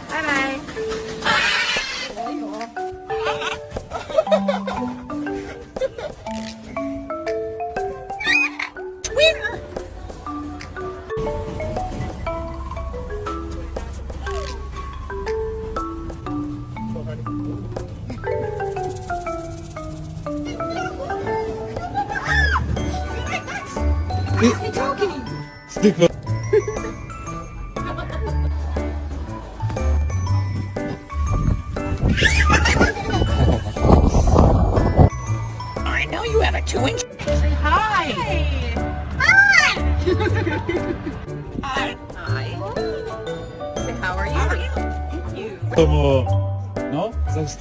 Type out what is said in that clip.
Bye bye. Winner. 스티커. I know you have a 2-inch. Say hi. Hi. Hi. Hi. Say how are you? Thank you. To mo, no? Sagst